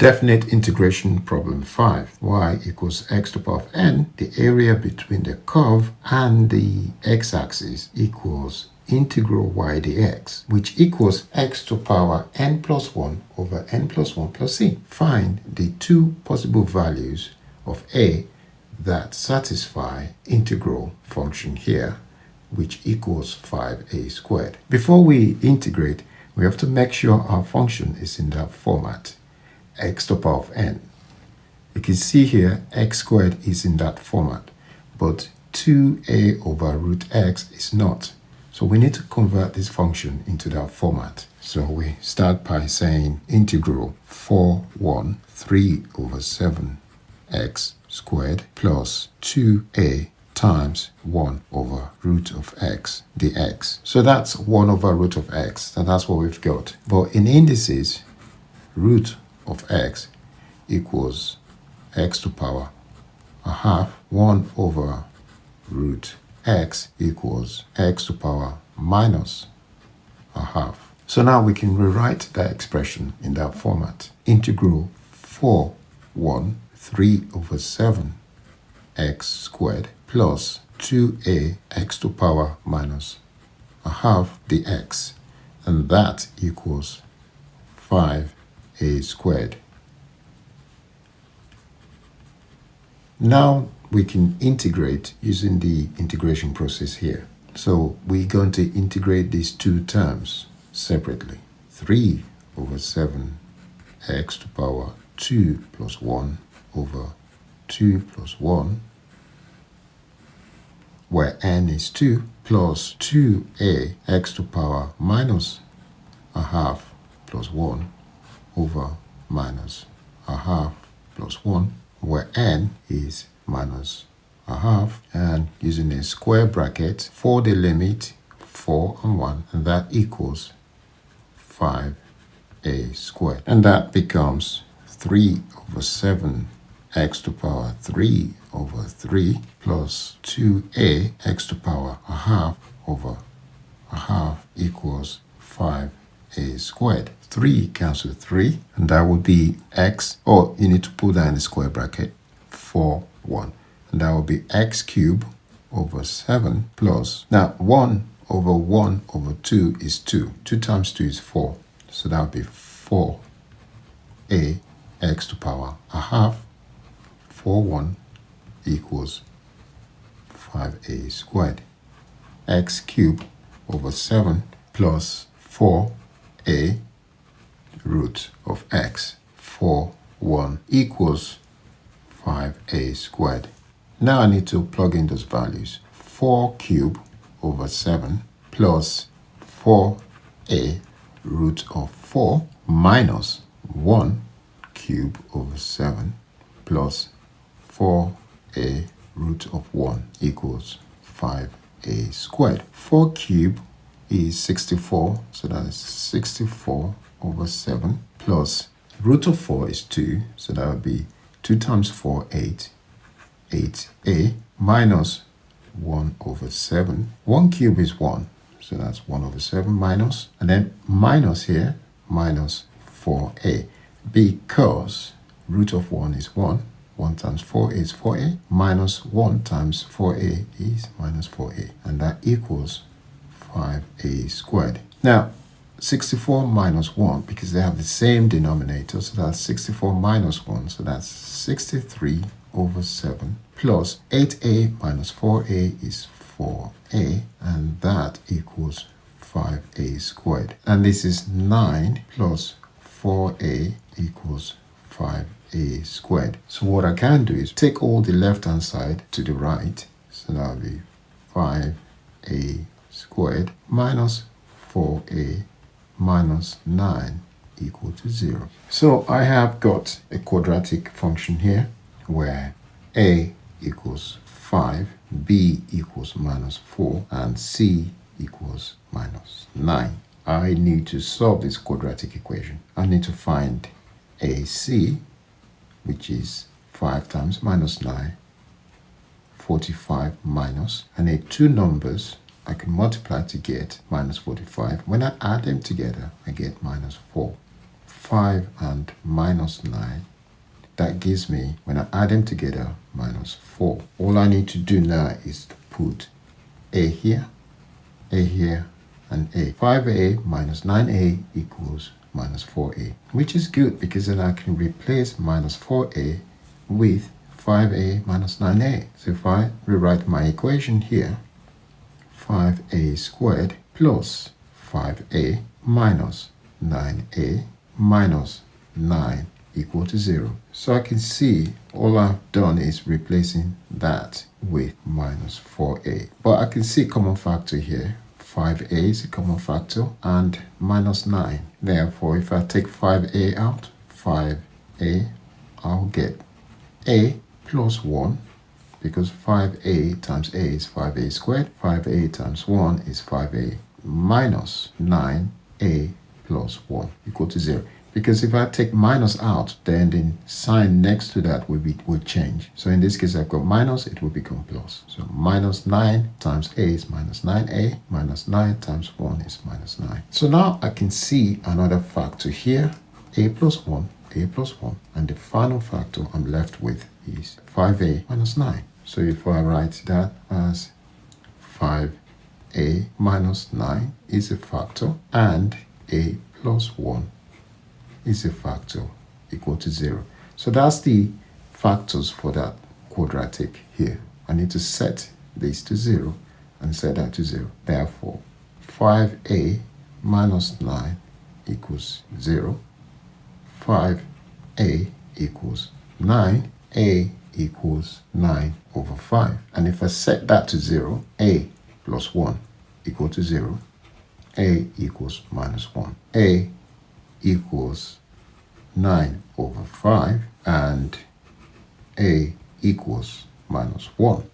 Definite integration problem 5. Y equals x to the power of n. The area between the curve and the x-axis equals integral y dx, which equals x to the power n plus 1 over n plus 1 plus c. Find the two possible values of a that satisfy integral function here, which equals 5a squared. Before we integrate, we have to make sure our function is in that format, x to the power of n. You can see here x squared is in that format, but 2a over root x is not. So we need to convert this function into that format. So we start by saying integral 3 over 7x squared plus 2a times 1 over root of x dx. So that's 1 over root of x, and that's what we've got. But in indices, root of x equals x to the power a half. 1 over root x equals x to the power minus a half. So now we can rewrite that expression in that format. Integral 3 over 7x squared plus 2a x to the power minus a half dx, and that equals 5a squared. Now we can integrate using the integration process here. So we're going to integrate these two terms separately. 3 over 7x to the power 2 plus 1 over 2 plus 1, where n is 2, plus 2a x to the power minus a half plus 1 over minus a half plus 1, where n is minus a half, and using a square bracket for the limit 4 and 1, and that equals 5a squared. And that becomes 3 over 7 x to the power 3 over 3 plus 2a x to the power a half over a half equals 5a squared. 3 cancels 3, and that would be x, or you need to put that in the square bracket, 4, 1. And that will be x cubed over 7 plus, now 1 over 1 over 2 is 2. 2 times 2 is 4. So that would be 4a x to the power a half, 4, 1 equals 5a squared. X cubed over 7 plus 4a root of x, 4, 1 equals 5a squared. Now I need to plug in those values. 4 cubed over 7 plus 4a root of 4 minus 1 cubed over 7 plus 4a root of 1 equals 5a squared. 4 cubed is 64, so that is 64 over 7 plus root of 4 is 2, so that would be 2 times 4, 8, 8a minus 1 over 7. 1 cube is 1, so that's 1 over 7 minus, and then minus here, minus 4a, because root of 1 is 1. 1 times 4 is 4a, minus 1 times 4a is minus 4a, and that equals 5a squared. Now, 64 minus 1, because they have the same denominator, so that's 64 minus 1, so that's 63 over 7, plus 8a minus 4a is 4a, and that equals 5a squared. And this is 9 plus 4a equals 5a squared. So what I can do is take all the left-hand side to the right, so that will be 5a squared minus 4a minus 9 equal to 0. So I have got a quadratic function here where a equals 5, b equals minus 4, and c equals minus 9. I need to solve this quadratic equation. I need to find AC, which is 5 times minus 9, 45 minus, I need two numbers I can multiply to get minus 45. When I add them together, I get minus 4. 5 and minus 9. That gives me, when I add them together, minus 4. All I need to do now is to put a here, and a. 5a minus 9a equals minus 4a, which is good because then I can replace minus 4a with 5a minus 9a. So if I rewrite my equation here, 5a squared plus 5a minus 9a minus 9 equal to 0. So I can see all I've done is replacing that with minus 4a. But I can see common factor here. 5a is a common factor and minus 9. Therefore, if I take 5a out, 5a, I'll get a plus 1, because 5a times a is 5a squared. 5a times 1 is 5a minus 9a plus 1 equal to 0. Because if I take minus out, then the sign next to that would change. So in this case, I've got minus, it will become plus. So minus 9 times a is minus 9a, minus 9 times 1 is minus 9. So now I can see another factor here, a plus 1, and the final factor I'm left with is 5a minus 9. So if I write that as 5a minus 9 is a factor, and a plus 1 is a factor equal to 0. So that's the factors for that quadratic here. I need to set this to 0 and set that to 0. Therefore, 5a minus 9 equals 0. 5a equals 9. A equals 9 over 5. And if I set that to 0, a plus 1 equal to 0. A equals minus 1. A equals 9 over 5, and a equals minus 1.